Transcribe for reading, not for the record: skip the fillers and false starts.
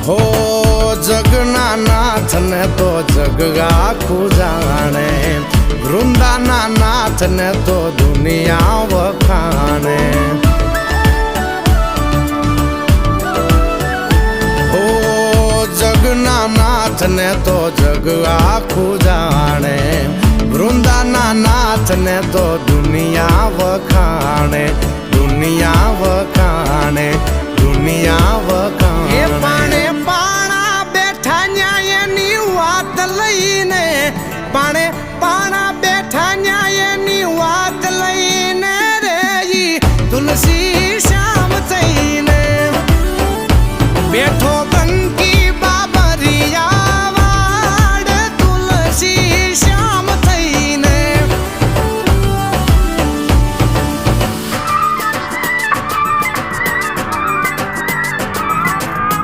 હો જગના નાથ ને તો જગ આખું જાણે, વૃંદાના નાથ ને તો દુનિયા વખાણે. હો જગના નાથ ને તો જગ આખું જાણે, વૃંદાના નાથ ને તો દુનિયા વખાણે, દુનિયા વખાણે, દુનિયા વખાણે. એ પાણે પાણા બેઠા ન્યાયની વાત લઈને, પાણે પાણા બેઠા ન્યાયની વાત લઈને રે તુલસી શ્યામ થઈને બેઠો બંધ